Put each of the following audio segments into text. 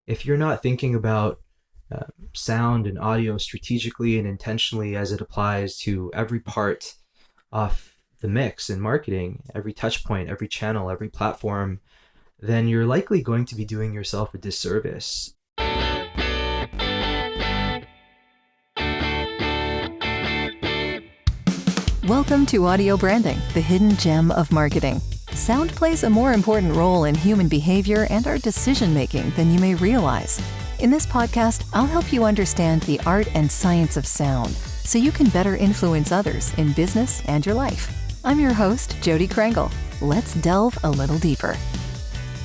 if you're not thinking about sound and audio strategically and intentionally as it applies to every part of the mix in marketing, every touch point, every channel, every platform, then you're likely going to be doing yourself a disservice. Welcome to Audio Branding, the hidden gem of marketing. Sound plays a more important role in human behavior and our decision-making than you may realize. In this podcast, I'll help you understand the art and science of sound so you can better influence others in business and your life. I'm your host, Jody Krangle. Let's delve a little deeper.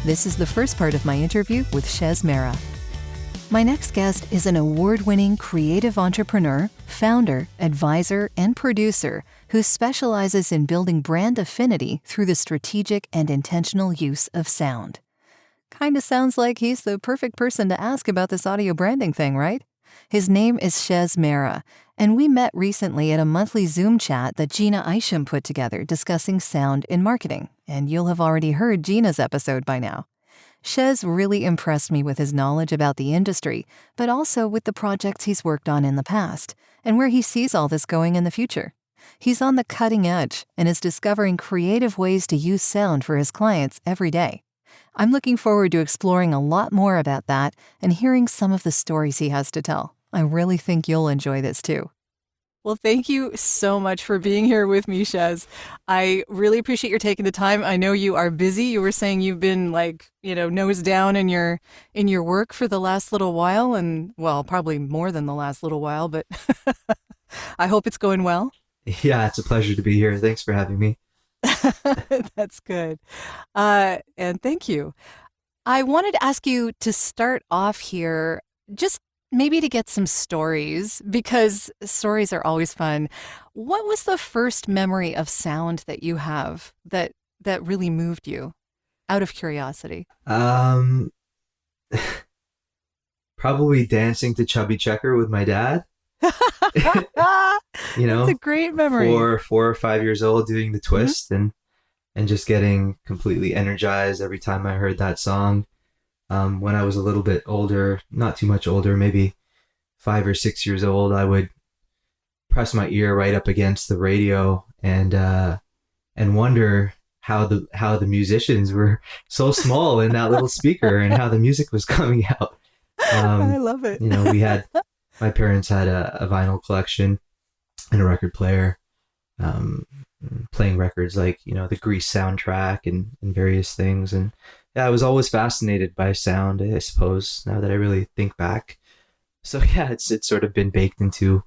This is the first part of my interview with Shez Mehra. My next guest is an award-winning creative entrepreneur, founder, advisor, and producer who specializes in building brand affinity through the strategic and intentional use of sound. Kinda sounds like he's the perfect person to ask about this audio branding thing, right? His name is Shez Mehra, and we met recently at a monthly Zoom chat that Jeanna Isham put together discussing sound in marketing, and you'll have already heard Jeanna's episode by now. Shez really impressed me with his knowledge about the industry, but also with the projects he's worked on in the past, and where he sees all this going in the future. He's on the cutting edge and is discovering creative ways to use sound for his clients every day. I'm looking forward to exploring a lot more about that and hearing some of the stories he has to tell. I really think you'll enjoy this too. Well, thank you so much for being here with me, Shez. I really appreciate your taking the time. I know you are busy. You were saying you've been nose down in your work for the last little while, and well, probably more than the last little while, but I hope it's going well. Yeah, it's a pleasure to be here. Thanks for having me. That's good. And thank you. I wanted to ask you to start off here, just maybe to get some stories, because stories are always fun. What was the first memory of sound that you have that really moved you, out of curiosity? Probably dancing to Chubby Checker with my dad. That's a great memory. 4 or 5 years old, doing the twist and just getting completely energized every time I heard that song. When I was a little bit older, not too much older, maybe 5 or 6 years old, I would press my ear right up against the radio and wonder how the musicians were so small in that little speaker and how the music was coming out. I love it. My parents had a vinyl collection and a record player, playing records like, the Grease soundtrack and various things. And yeah, I was always fascinated by sound, I suppose, now that I really think back. So yeah, it's sort of been baked into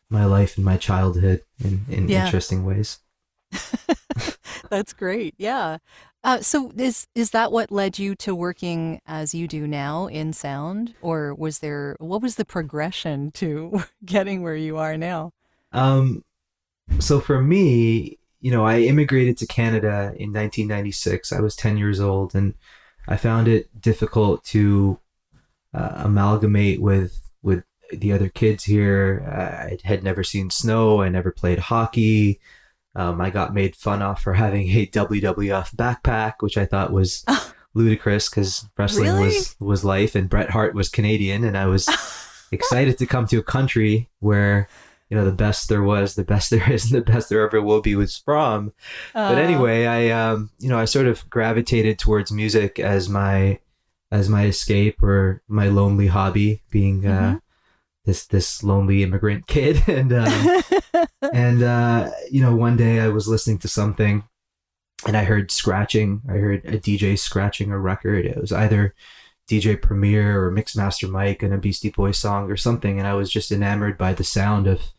my life and my childhood in interesting ways. That's great. Yeah. So is that what led you to working as you do now in sound? Or what was the progression to getting where you are now? So for me, I immigrated to Canada in 1996. I was 10 years old, and I found it difficult to amalgamate with the other kids here. I had never seen snow. I never played hockey. I got made fun of for having a WWF backpack, which I thought was ludicrous because wrestling Really? was life, and Bret Hart was Canadian, and I was excited to come to a country where the best there was, the best there is, and the best there ever will be was from. But anyway, I sort of gravitated towards music as my escape or my lonely hobby, being this lonely immigrant kid. And one day I was listening to something and I heard scratching. I heard a DJ scratching a record. It was either DJ Premier or Mixmaster Mike and a Beastie Boys song or something, and I was just enamored by the sound of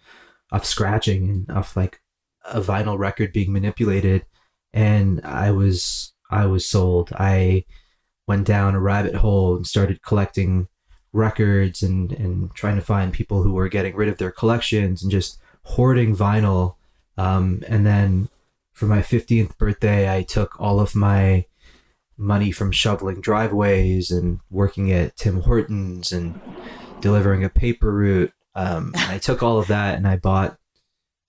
scratching and of like a vinyl record being manipulated, and I was sold. I went down a rabbit hole and started collecting records and trying to find people who were getting rid of their collections and just hoarding vinyl. And then for my 15th birthday, I took all of my money from shoveling driveways and working at Tim Hortons and delivering a paper route. I took all of that and I bought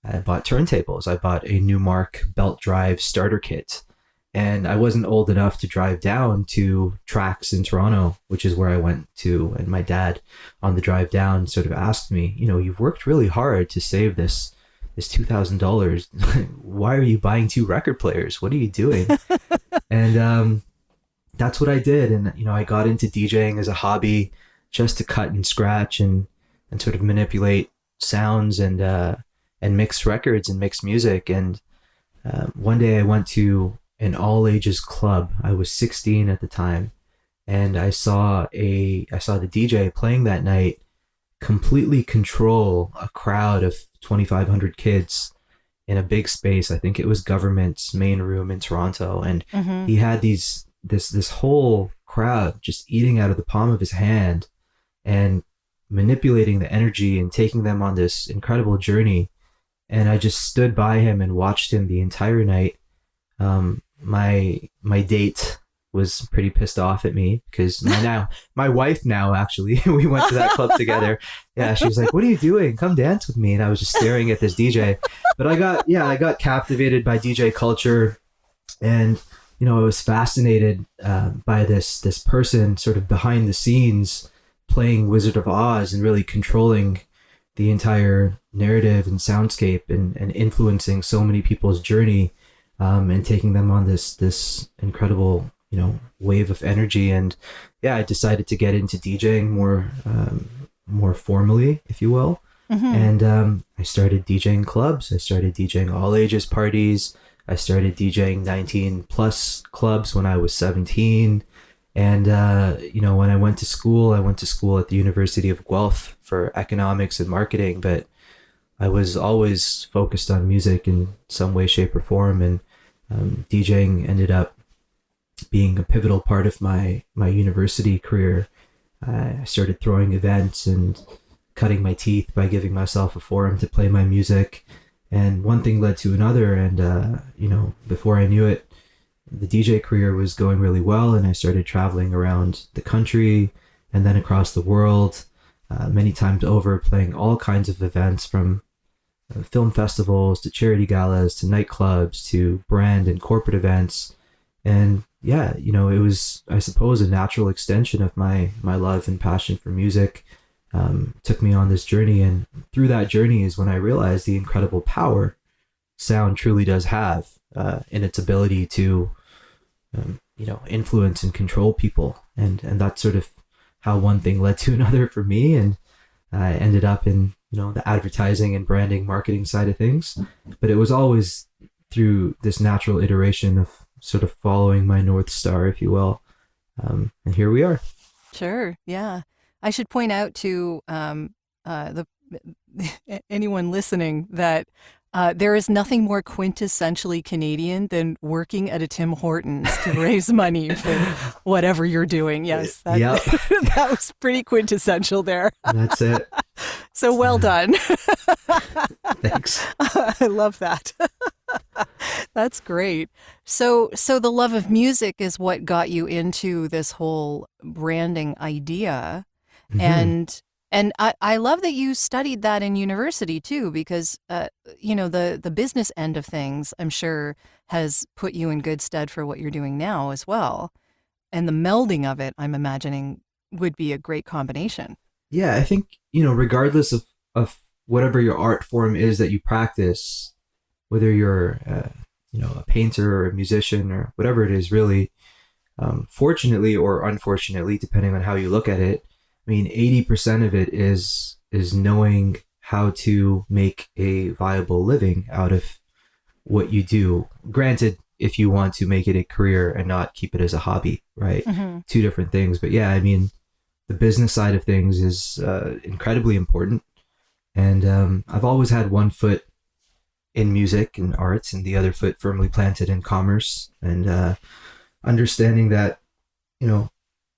turntables. I bought a Newmark belt drive starter kit, And I wasn't old enough to drive down to tracks in Toronto, which is where I went to. And my dad on the drive down sort of asked me, you've worked really hard to save this $2,000. Why are you buying 2 record players? What are you doing? And that's what I did. And, I got into DJing as a hobby just to cut and scratch and sort of manipulate sounds and mix records and mix music. And one day I went to an all ages club. I was 16 at the time, and I saw the DJ playing that night completely control a crowd of 2,500 kids in a big space. I think it was government's main room in Toronto, and he had this whole crowd just eating out of the palm of his hand and manipulating the energy and taking them on this incredible journey. And I just stood by him and watched him the entire night. My date was pretty pissed off at me because my wife now, actually, we went to that club together. Yeah, she was like, "What are you doing? Come dance with me." And I was just staring at this DJ. But I got captivated by DJ culture, and I was fascinated by this person sort of behind the scenes playing Wizard of Oz and really controlling the entire narrative and soundscape and influencing so many people's journey, and taking them on this incredible, wave of energy. And yeah, I decided to get into DJing more formally, if you will. And I started DJing clubs. I started DJing all ages parties. I started DJing 19 plus clubs when I was 17. And, when I went to school at the University of Guelph for economics and marketing, but I was always focused on music in some way, shape, or form. And DJing ended up being a pivotal part of my university career. I started throwing events and cutting my teeth by giving myself a forum to play my music. And one thing led to another. And, before I knew it, the DJ career was going really well. And I started traveling around the country and then across the world, many times over, playing all kinds of events, from film festivals to charity galas to nightclubs to brand and corporate events. And yeah, it was, I suppose, a natural extension of my love and passion for music. Took me on this journey, and through that journey is when I realized the incredible power sound truly does have in its ability to influence and control people. And that's sort of how one thing led to another for me, and I ended up in the advertising and branding marketing side of things. But it was always through this natural iteration of sort of following my North Star, if you will. And here we are. Sure. Yeah. I should point out to anyone listening that there is nothing more quintessentially Canadian than working at a Tim Hortons to raise money for whatever you're doing. Yes, Yep. That was pretty quintessential there. That's it. So well done. Thanks. I love that. That's great. So the love of music is what got you into this whole branding idea. And I love that you studied that in university too, because, the business end of things, I'm sure, has put you in good stead for what you're doing now as well. And the melding of it, I'm imagining, would be a great combination. Yeah, I think, regardless of whatever your art form is that you practice, whether you're, a painter or a musician or whatever it is, really, fortunately or unfortunately, depending on how you look at it, 80% of it is knowing how to make a viable living out of what you do. Granted, if you want to make it a career and not keep it as a hobby, right? Two different things. But yeah, the business side of things is incredibly important. And I've always had one foot in music and arts and the other foot firmly planted in commerce, and understanding that,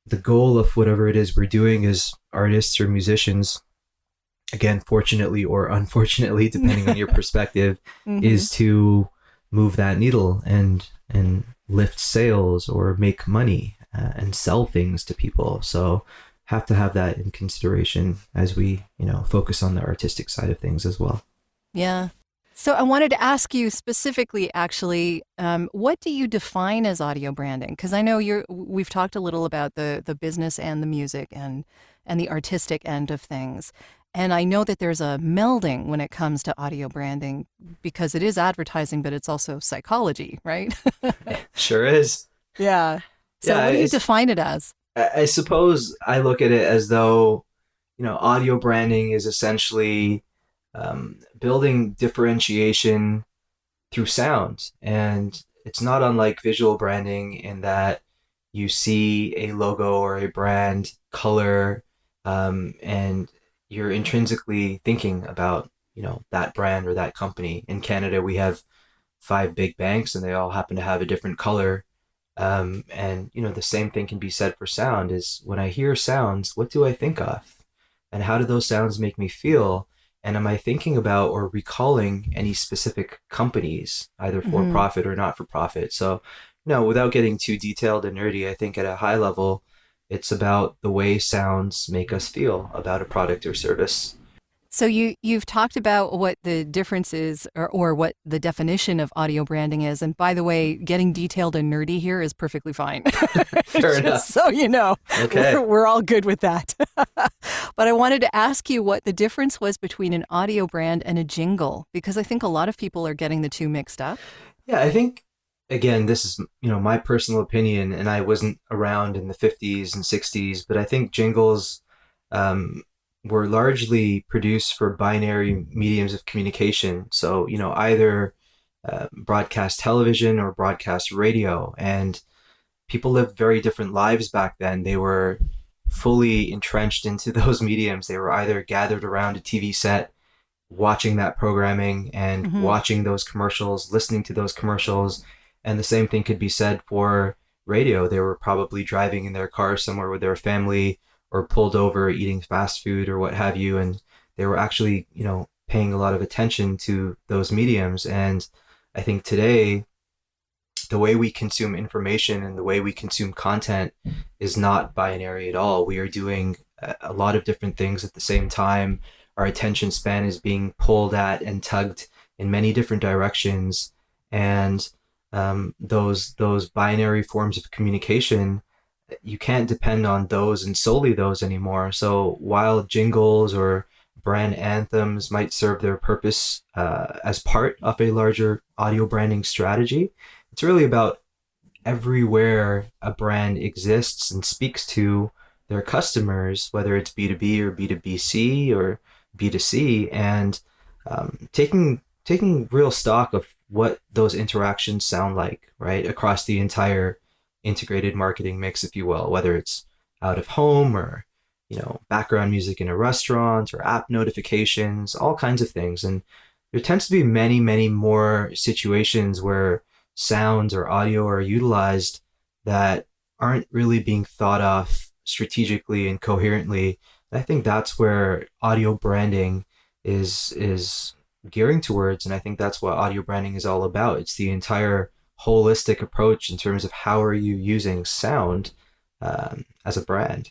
the goal of whatever it is we're doing as artists or musicians, again, fortunately or unfortunately, depending on your perspective, is to move that needle and lift sales or make money and sell things to people. So have to have that in consideration as we, focus on the artistic side of things as well. Yeah. So I wanted to ask you specifically, actually, what do you define as audio branding? Because I know we've talked a little about the business and the music and the artistic end of things. And I know that there's a melding when it comes to audio branding because it is advertising, but it's also psychology, right? Sure is. Yeah. So Yeah, what do you define it as? I suppose I look at it as though, audio branding is essentially building differentiation through sound. And it's not unlike visual branding in that you see a logo or a brand color, and you're intrinsically thinking about, that brand or that company. In Canada, we have 5 big banks and they all happen to have a different color. And the same thing can be said for sound is when I hear sounds, what do I think of? And how do those sounds make me feel? And am I thinking about or recalling any specific companies, either for profit or not for profit? So, without getting too detailed and nerdy, I think at a high level, it's about the way sounds make us feel about a product or service. So you've talked about what the difference is or what the definition of audio branding is. And by the way, getting detailed and nerdy here is perfectly fine. Fair enough. So Okay. we're all good with that. But I wanted to ask you what the difference was between an audio brand and a jingle, because I think a lot of people are getting the two mixed up. Yeah, I think, again, this is, my personal opinion, and I wasn't around in the 50s and 60s, but I think jingles were largely produced for binary mediums of communication. So, either broadcast television or broadcast radio. And people lived very different lives back then. They were fully entrenched into those mediums. They were either gathered around a TV set, watching that programming and watching those commercials, listening to those commercials. And the same thing could be said for radio. They were probably driving in their car somewhere with their family or pulled over eating fast food or what have you. And they were actually, paying a lot of attention to those mediums. And I think today, the way we consume information and the way we consume content is not binary at all. We are doing a lot of different things at the same time. Our attention span is being pulled at and tugged in many different directions. And those binary forms of communication, you can't depend on those and solely those anymore. So while jingles or brand anthems might serve their purpose as part of a larger audio branding strategy, it's really about everywhere a brand exists and speaks to their customers, whether it's B2B or B2BC or B2C, and taking real stock of what those interactions sound like, right, across the entire integrated marketing mix, if you will, whether it's out of home or, background music in a restaurant or app notifications, all kinds of things. And there tends to be many, many more situations where sounds or audio are utilized that aren't really being thought of strategically and coherently. And I think that's where audio branding is gearing towards. And I think that's what audio branding is all about. It's the entire holistic approach in terms of how are you using sound as a brand.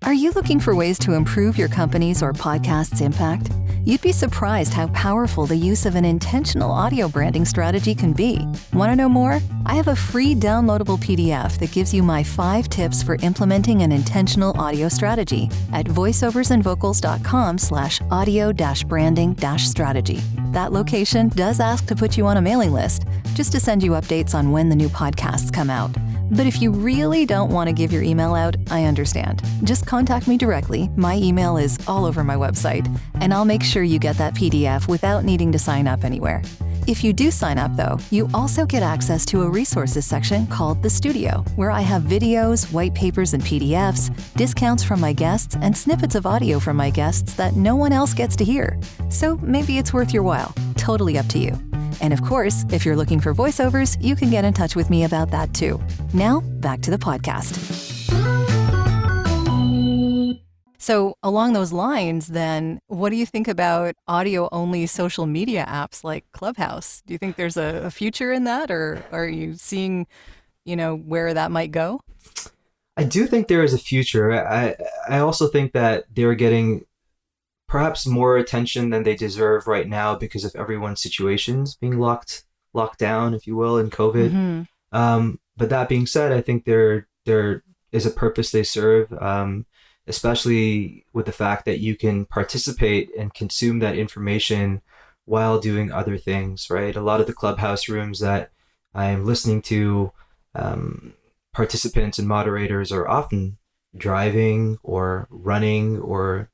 Are you looking for ways to improve your company's or podcast's impact? You'd be surprised how powerful the use of an intentional audio branding strategy can be. Want to know more? I have a free downloadable PDF that gives you my 5 tips for implementing an intentional audio strategy at voiceoversandvocals.com/audio-branding-strategy. That location does ask to put you on a mailing list, just to send you updates on when the new podcasts come out. But if you really don't want to give your email out, I understand. Just contact me directly. My email is all over my website, and I'll make sure you get that PDF without needing to sign up anywhere. If you do sign up, though, you also get access to a resources section called The Studio, where I have videos, white papers and PDFs, discounts from my guests, and snippets of audio from my guests that no one else gets to hear. So maybe it's worth your while. Totally up to you. And of course, if you're looking for voiceovers, you can get in touch with me about that too. Now, back to the podcast. So along those lines, then, what do you think about audio-only social media apps like Clubhouse? Do you think there's a future in that, or are you seeing, where that might go? I do think there is a future. I also think that they're getting perhaps more attention than they deserve right now because of everyone's situations being locked down, if you will, in COVID. But that being said, I think there is a purpose they serve, especially with the fact that you can participate and consume that information while doing other things, right? A lot of the Clubhouse rooms that I am listening to, participants and moderators are often driving or running or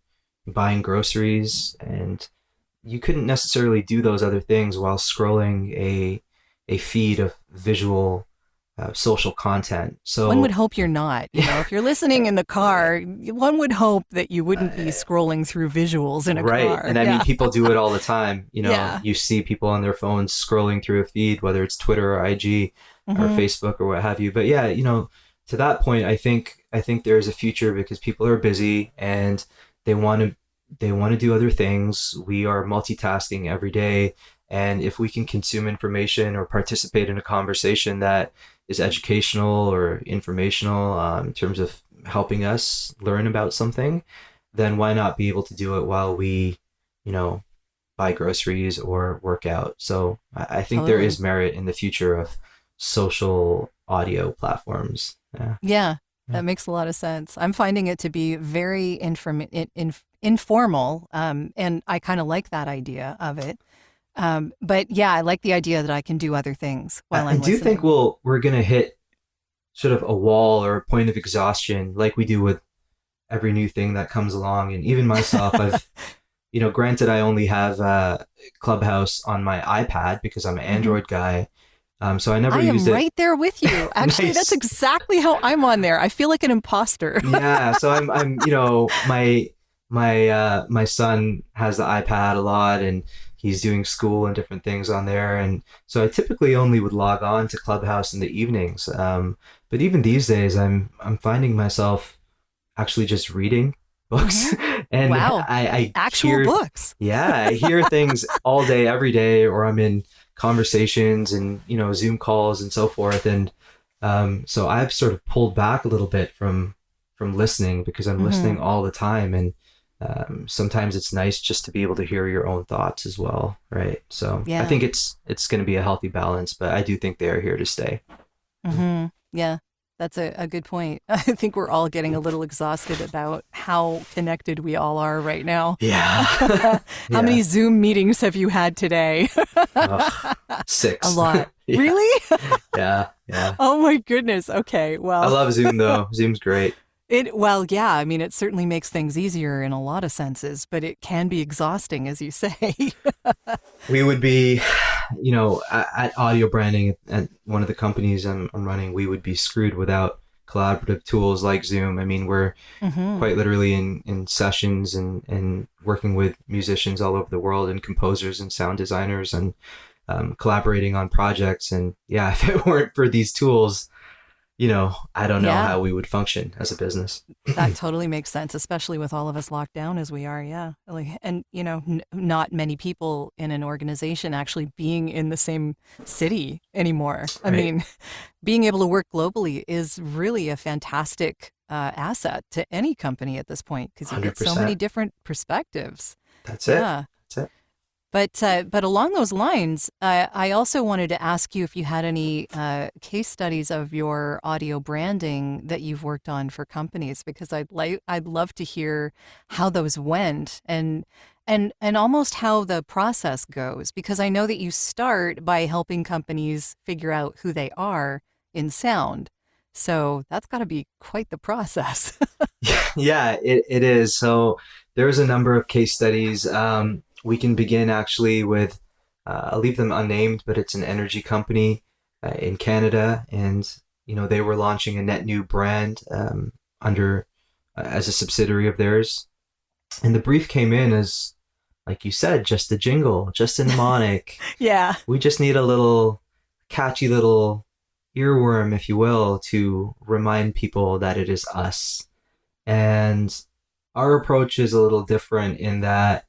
buying groceries, and you couldn't necessarily do those other things while scrolling a feed of visual social content. So one would hope you're not. If you're listening in the car, one would hope that you wouldn't be scrolling through visuals in a car. Right. And I mean, people do it all the time. Yeah. You see people on their phones scrolling through a feed, whether it's Twitter or IG or Facebook or what have you. But yeah, to that point, I think there's a future because people are busy and they want to do other things. We are multitasking every day. And if we can consume information or participate in a conversation that is educational or informational in terms of helping us learn about something, then why not be able to do it while we, buy groceries or work out? So I think there is merit in the future of social audio platforms. Yeah, that makes a lot of sense. I'm finding it to be very informal, and I kind of like that idea of it. But yeah, I like the idea that I can do other things while I'm listening. I do think we're going to hit sort of a wall or a point of exhaustion like we do with every new thing that comes along. And even myself, I've, granted I only have Clubhouse on my iPad because I'm an Android guy. So I never used it. I am right there with you. Actually, nice. That's exactly how I'm on there. I feel like an imposter. Yeah. So I'm my son has the iPad a lot and he's doing school and different things on there. And so I typically only would log on to Clubhouse in the evenings. But even these days, I'm finding myself actually just reading books. And wow. I actual hear, books. Yeah. I hear things all day, every day, or I'm in conversations and, Zoom calls and so forth. And so I've sort of pulled back a little bit from listening because I'm listening all the time. And sometimes it's nice just to be able to hear your own thoughts as well, right? So yeah. I think it's going to be a healthy balance, but I do think they are here to stay. Yeah, that's a good point. I think we're all getting a little exhausted about how connected we all are right now. Yeah. How many Zoom meetings have you had today? 6. A lot. Yeah. Really? Yeah. Oh my goodness. Okay, well. I love Zoom though. Zoom's great. Yeah, I mean, it certainly makes things easier in a lot of senses, but it can be exhausting, as you say. We would be, at Audio Branding, at one of the companies I'm running, we would be screwed without collaborative tools like Zoom. I mean, we're quite literally in sessions and working with musicians all over the world and composers and sound designers and collaborating on projects. And yeah, if it weren't for these tools, I don't know how we would function as a business. That totally makes sense, especially with all of us locked down as we are. Yeah. And, not many people in an organization actually being in the same city anymore. I mean, being able to work globally is really a fantastic asset to any company at this point because you get so many different perspectives. That's it. Yeah. That's it. But along those lines, I also wanted to ask you if you had any case studies of your audio branding that you've worked on for companies, because I'd love to hear how those went and almost how the process goes, because I know that you start by helping companies figure out who they are in sound. So that's got to be quite the process. Yeah, it is. So there's a number of case studies. We can begin actually with, I'll leave them unnamed, but it's an energy company in Canada. And, they were launching a net new brand as a subsidiary of theirs. And the brief came in as, like you said, just a jingle, just a mnemonic. Yeah. We just need a little catchy little earworm, if you will, to remind people that it is us. And our approach is a little different in that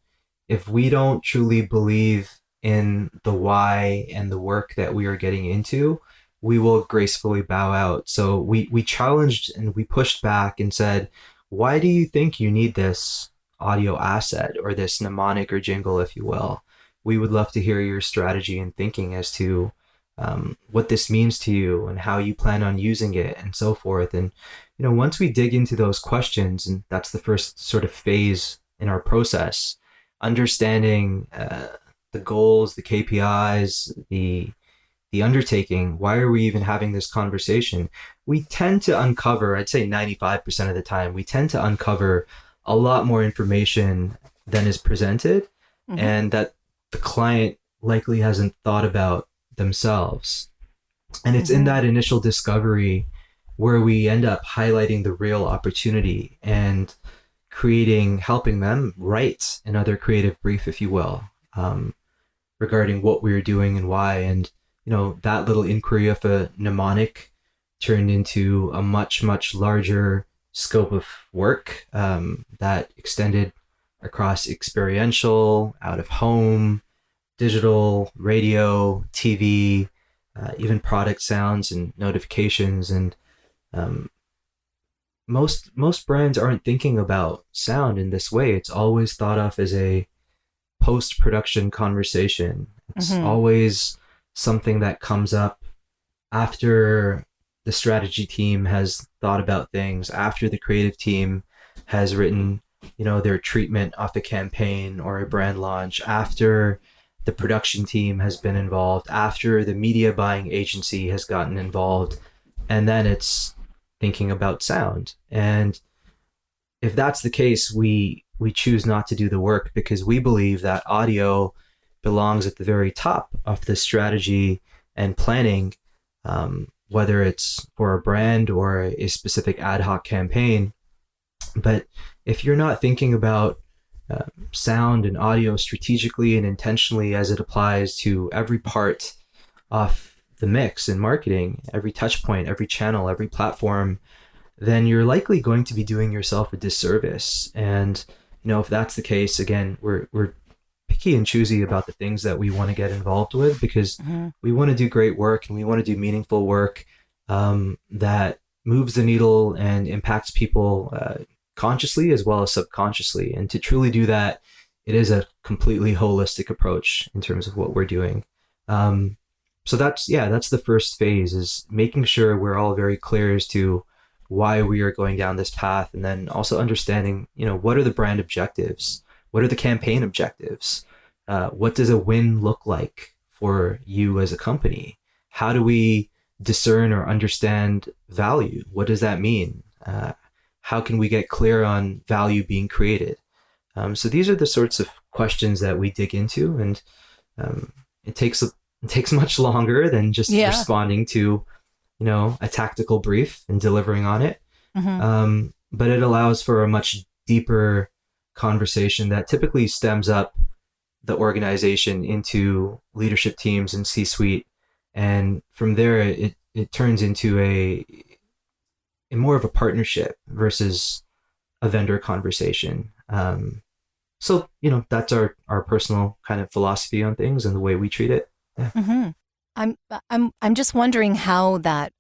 if we don't truly believe in the why and the work that we are getting into, we will gracefully bow out. So we challenged and we pushed back and said, why do you think you need this audio asset or this mnemonic or jingle, if you will. We would love to hear your strategy and thinking as to what this means to you and how you plan on using it and so forth. And, once we dig into those questions, and that's the first sort of phase in our process, understanding the goals, the KPIs, the undertaking, why are we even having this conversation? We tend to uncover, I'd say 95% of the time, we tend to uncover a lot more information than is presented, and that the client likely hasn't thought about themselves. And it's in that initial discovery where we end up highlighting the real opportunity and helping them write another creative brief, if you will, regarding what we're doing and why. And, that little inquiry of a mnemonic turned into a much, much larger scope of work that extended across experiential, out of home, digital, radio, TV, even product sounds and notifications. And most brands aren't thinking about sound in this way. It's always thought of as a post-production conversation. It's always something that comes up after the strategy team has thought about things, after the creative team has written, their treatment of a campaign or a brand launch, after the production team has been involved, after the media buying agency has gotten involved, and then it's thinking about sound. And if that's the case, we choose not to do the work because we believe that audio belongs at the very top of the strategy and planning, whether it's for a brand or a specific ad hoc campaign. But if you're not thinking about sound and audio strategically and intentionally as it applies to every part of the mix in marketing, every touch point, every channel, every platform, then you're likely going to be doing yourself a disservice. And, if that's the case, again, we're picky and choosy about the things that we want to get involved with because we want to do great work and we want to do meaningful work that moves the needle and impacts people consciously as well as subconsciously. And to truly do that, it is a completely holistic approach in terms of what we're doing. So that's the first phase, is making sure we're all very clear as to why we are going down this path. And then also understanding, what are the brand objectives? What are the campaign objectives? What does a win look like for you as a company? How do we discern or understand value? What does that mean? How can we get clear on value being created? So these are the sorts of questions that we dig into, and it takes much longer than just responding to, a tactical brief and delivering on it. But it allows for a much deeper conversation that typically stems up the organization into leadership teams and C-suite. And from there, it turns into a more of a partnership versus a vendor conversation. So, that's our personal kind of philosophy on things and the way we treat it. Yeah. I'm just wondering how that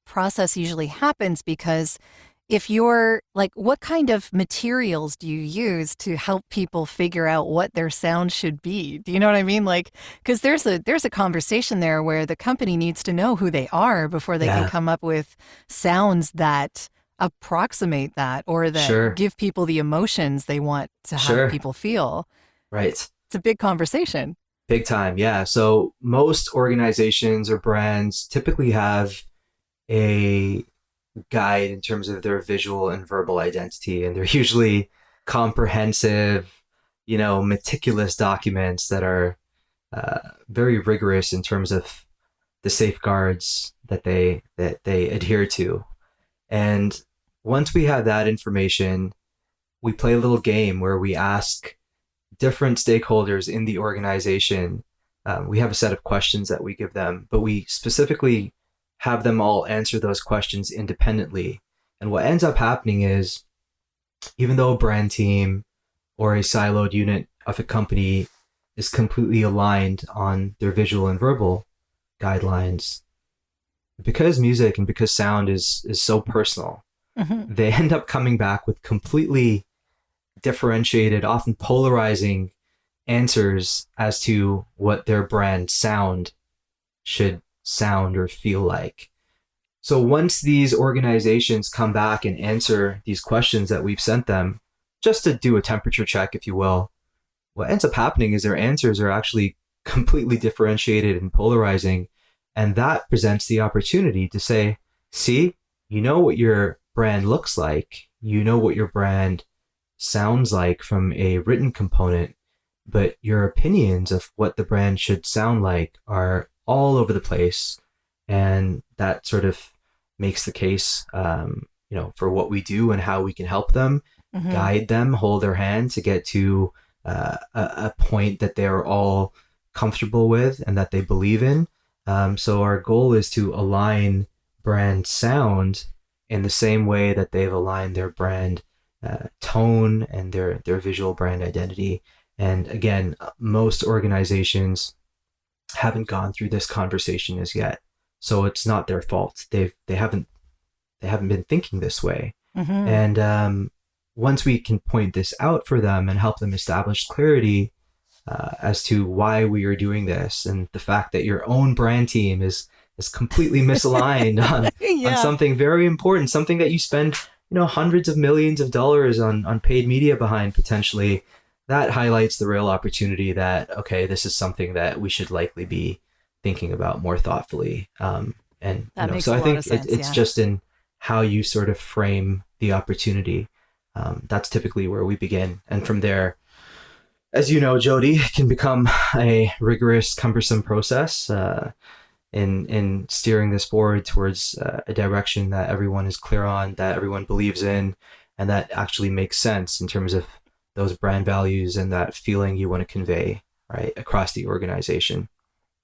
process usually happens, because if you're like, what kind of materials do you use to help people figure out what their sound should be? Do you know what I mean? Like, because there's a conversation there where the company needs to know who they are before they can come up with sounds that approximate that or that give people the emotions they want to have people feel. Right. It's a big conversation. Big time. Yeah. So most organizations or brands typically have a guide in terms of their visual and verbal identity. And they're usually comprehensive, meticulous documents that are very rigorous in terms of the safeguards that they adhere to. And once we have that information, we play a little game where we ask different stakeholders in the organization. We have a set of questions that we give them, but we specifically have them all answer those questions independently. And what ends up happening is, even though a brand team or a siloed unit of a company is completely aligned on their visual and verbal guidelines, because music and because sound is so personal, they end up coming back with completely differentiated, often polarizing answers as to what their brand sound should sound or feel like. So once these organizations come back and answer these questions that we've sent them, just to do a temperature check, if you will, what ends up happening is their answers are actually completely differentiated and polarizing. And that presents the opportunity to say, see, you know what your brand looks like, you know what your brand sounds like from a written component, but your opinions of what the brand should sound like are all over the place. And that sort of makes the case, for what we do and how we can help them, guide them, hold their hand to get to a point that they're all comfortable with and that they believe in. So our goal is to align brand sound in the same way that they've aligned their brand tone and their visual brand identity. And again, most organizations haven't gone through this conversation as yet, so it's not their fault. They haven't been thinking this way. And once we can point this out for them and help them establish clarity as to why we are doing this, and the fact that your own brand team is completely misaligned on something very important, something that you spend hundreds of millions of dollars on paid media behind potentially, that highlights the real opportunity that, okay, this is something that we should likely be thinking about more thoughtfully. And so I think it's just in how you sort of frame the opportunity. That's typically where we begin. And from there, as you know, Jody, it can become a rigorous, cumbersome process in steering this forward towards a direction that everyone is clear on, that everyone believes in, and that actually makes sense in terms of those brand values and that feeling you want to convey, right, across the organization.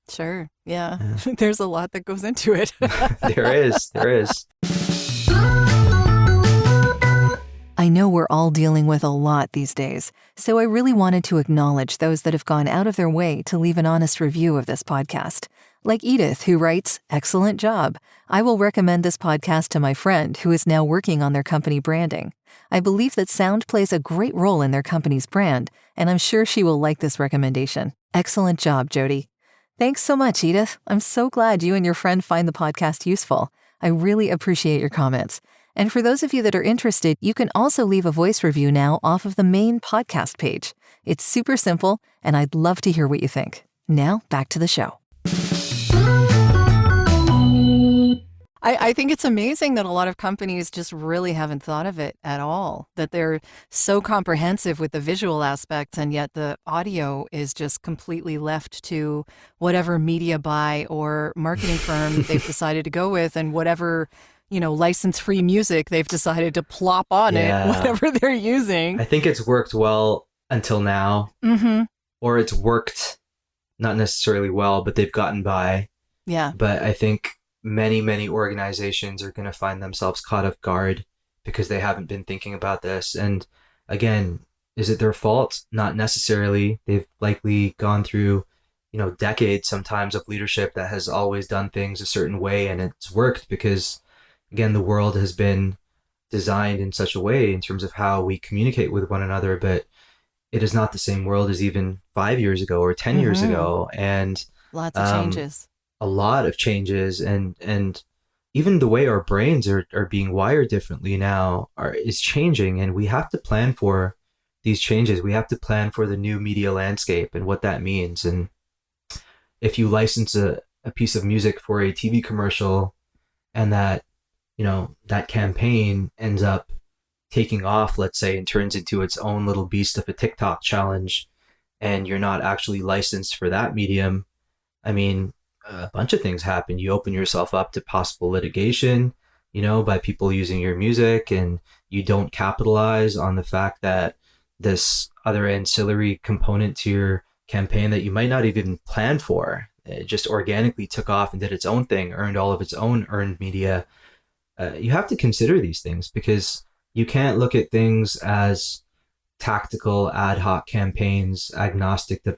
Sure. Yeah. There's a lot that goes into it. There is. I know we're all dealing with a lot these days, so I really wanted to acknowledge those that have gone out of their way to leave an honest review of this podcast. Like Edith, who writes, "Excellent job. I will recommend this podcast to my friend who is now working on their company branding. I believe that sound plays a great role in their company's brand, and I'm sure she will like this recommendation. Excellent job, Jody." Thanks so much, Edith. I'm so glad you and your friend find the podcast useful. I really appreciate your comments. And for those of you that are interested, you can also leave a voice review now off of the main podcast page. It's super simple, and I'd love to hear what you think. Now, back to the show. I think it's amazing that a lot of companies just really haven't thought of it at all, that they're so comprehensive with the visual aspects, and yet the audio is just completely left to whatever media buy or marketing firm they've decided to go with, and whatever license-free music they've decided to plop on it, whatever they're using. I think it's worked well until now, or it's worked not necessarily well, but they've gotten by. Yeah. But I think many organizations are going to find themselves caught off guard because they haven't been thinking about this. And again, is it their fault? Not necessarily. They've likely gone through, decades sometimes of leadership that has always done things a certain way, and it's worked because, again, the world has been designed in such a way in terms of how we communicate with one another, but it is not the same world as even 5 years ago or 10 years ago. And lots of changes. A lot of changes, and even the way our brains are being wired differently now is changing, and we have to plan for these changes. We have to plan for the new media landscape and what that means. And if you license a piece of music for a TV commercial, and that that campaign ends up taking off, let's say, and turns into its own little beast of a TikTok challenge, and you're not actually licensed for that medium, I mean, a bunch of things happen. You open yourself up to possible litigation, by people using your music, and you don't capitalize on the fact that this other ancillary component to your campaign that you might not even plan for, it just organically took off and did its own thing, earned all of its own earned media. You have to consider these things, because you can't look at things as tactical ad hoc campaigns agnostic to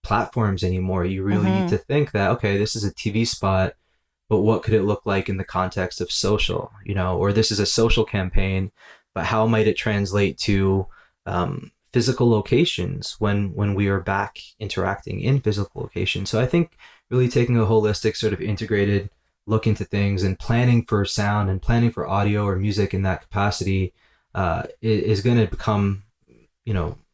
platforms anymore. You really need to think that, okay, this is a TV spot, but what could it look like in the context of social, or this is a social campaign, but how might it translate to physical locations when we are back interacting in physical locations. So I think really taking a holistic sort of integrated look into things and planning for sound and planning for audio or music in that capacity is going to become,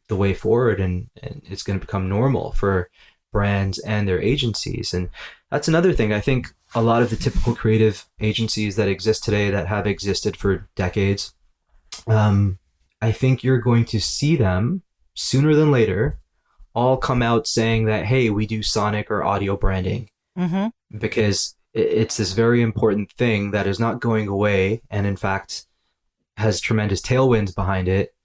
the way forward, and it's going to become normal for brands and their agencies. And that's another thing. I think a lot of the typical creative agencies that exist today, that have existed for decades, I think you're going to see them sooner than later all come out saying that, hey, we do sonic or audio branding, because it's this very important thing that is not going away, and in fact has tremendous tailwinds behind it.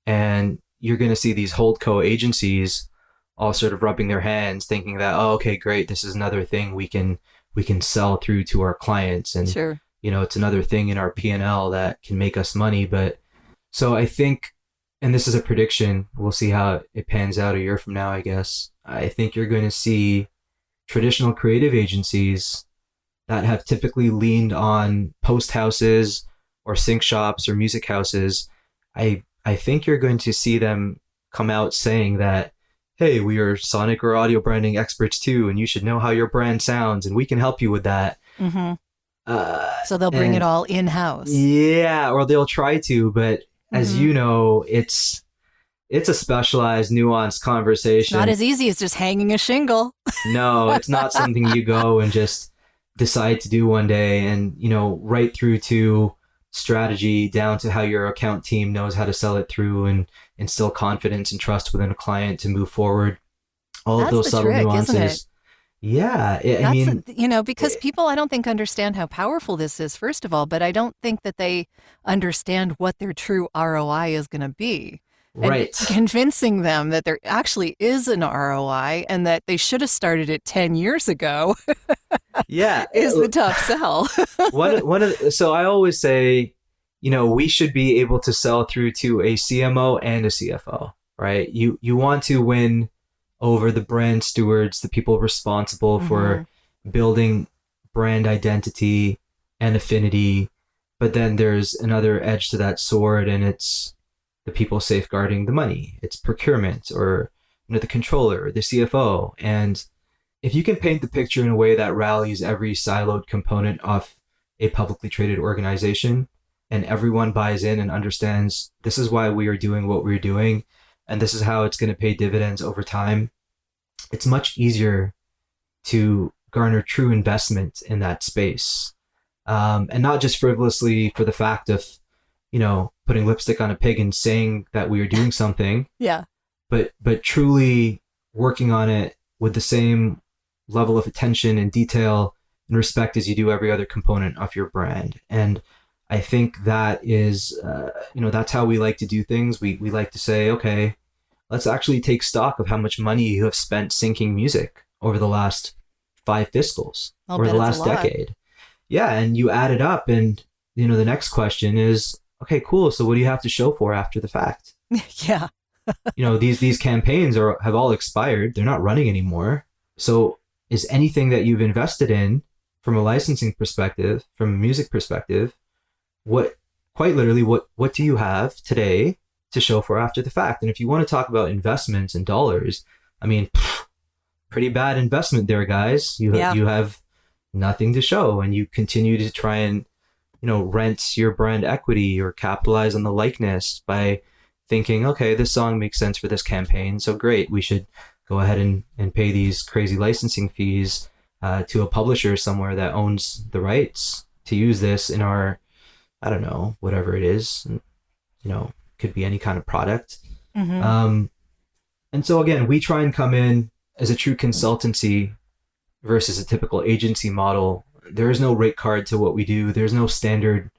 And you're going to see these holdco agencies all sort of rubbing their hands, thinking that, oh, okay, great, this is another thing we can sell through to our clients, and Sure. it's another thing in our P&L that can make us money. But so I think, and this is a prediction, we'll see how it pans out a year from now, I guess. I think you're going to see traditional creative agencies that have typically leaned on post houses or sync shops or music houses. I think you're going to see them come out saying that, hey, we are sonic or audio branding experts too, and you should know how your brand sounds, and we can help you with that. So they'll bring it all in-house. Yeah, or they'll try to, but as you know, it's a specialized, nuanced conversation. It's not as easy as just hanging a shingle. No, it's not something you go and just decide to do one day, and right through to strategy, down to how your account team knows how to sell it through and instill confidence and trust within a client to move forward. All That's of those the subtle trick, nuances. isn't it? Yeah, I mean, because people, I don't think, understand how powerful this is, first of all, but I don't think that they understand what their true ROI is going to be. And right. convincing them that there actually is an ROI and that they should have started it 10 years ago Yeah, is the tough sell. So I always say, we should be able to sell through to a CMO and a CFO, right? You want to win over the brand stewards, the people responsible for building brand identity and affinity. But then there's another edge to that sword, and it's the people safeguarding the money. It's procurement, or the controller, the CFO. And if you can paint the picture in a way that rallies every siloed component of a publicly traded organization, and everyone buys in and understands this is why we are doing what we're doing, and this is how it's going to pay dividends over time, it's much easier to garner true investment in that space. And not just frivolously for the fact of, putting lipstick on a pig and saying that we are doing something. Yeah. But truly working on it with the same level of attention and detail and respect as you do every other component of your brand. And I think that is, that's how we like to do things. We like to say, okay, let's actually take stock of how much money you have spent syncing music over the last 5 fiscals or the last decade. Yeah. And you add it up, and, the next question is, okay, cool. So what do you have to show for after the fact? Yeah. These campaigns have all expired. They're not running anymore. So is anything that you've invested in from a licensing perspective, from a music perspective, what do you have today to show for after the fact? And if you want to talk about investments and dollars, I mean, pretty bad investment there, guys. You have nothing to show, and you continue to try and, rent your brand equity or capitalize on the likeness by thinking, okay, this song makes sense for this campaign, so great, we should go ahead and pay these crazy licensing fees to a publisher somewhere that owns the rights to use this in our, I don't know, whatever it is, could be any kind of product. And so again, we try and come in as a true consultancy versus a typical agency model. There is no rate card to what we do. There's no standard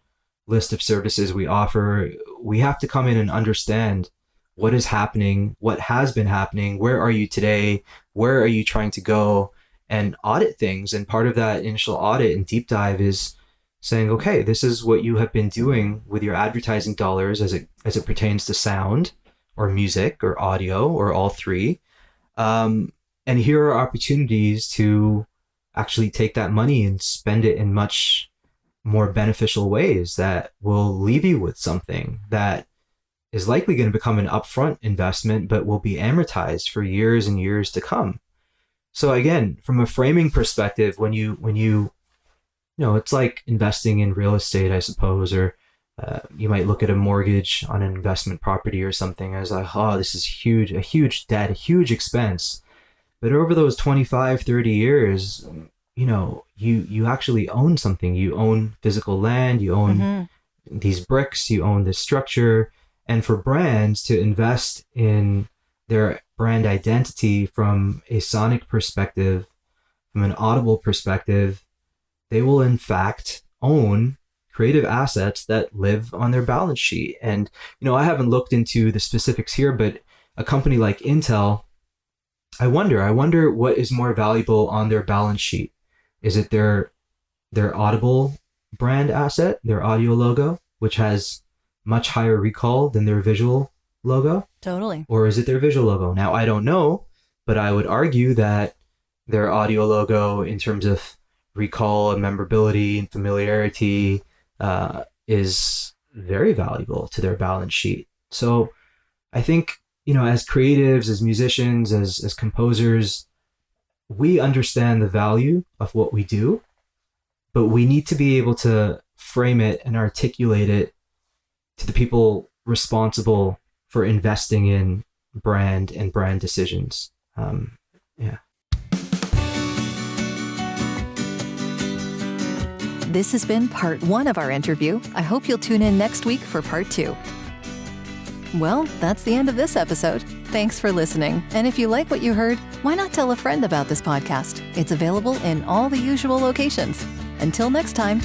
list of services we offer. We have to come in and understand what is happening, what has been happening, where are you today, where are you trying to go, and audit things. And part of that initial audit and deep dive is saying, okay, this is what you have been doing with your advertising dollars as it pertains to sound or music or audio or all three. And here are opportunities to actually take that money and spend it in much more beneficial ways that will leave you with something that is likely going to become an upfront investment, but will be amortized for years and years to come. So again, from a framing perspective, when you it's like investing in real estate, I suppose, or you might look at a mortgage on an investment property or something as like, oh, this is huge, a huge debt, a huge expense. But over those 25, 30 years, you actually own something. You own physical land, you own these bricks, you own this structure. And for brands to invest in their brand identity from a sonic perspective, from an audible perspective, they will in fact own creative assets that live on their balance sheet. And, I haven't looked into the specifics here, but a company like Intel, I wonder what is more valuable on their balance sheet. Is it their Audible brand asset, their audio logo, which has much higher recall than their visual logo? Totally. Or is it their visual logo? Now, I don't know, but I would argue that their audio logo, in terms of recall and memorability and familiarity, is very valuable to their balance sheet. So I think, as creatives, as musicians, as composers, we understand the value of what we do, but we need to be able to frame it and articulate it to the people responsible for investing in brand and brand decisions. This has been part 1 of our interview. I hope you'll tune in next week for part 2. Well, that's the end of this episode. Thanks for listening. And if you like what you heard, why not tell a friend about this podcast? It's available in all the usual locations. Until next time.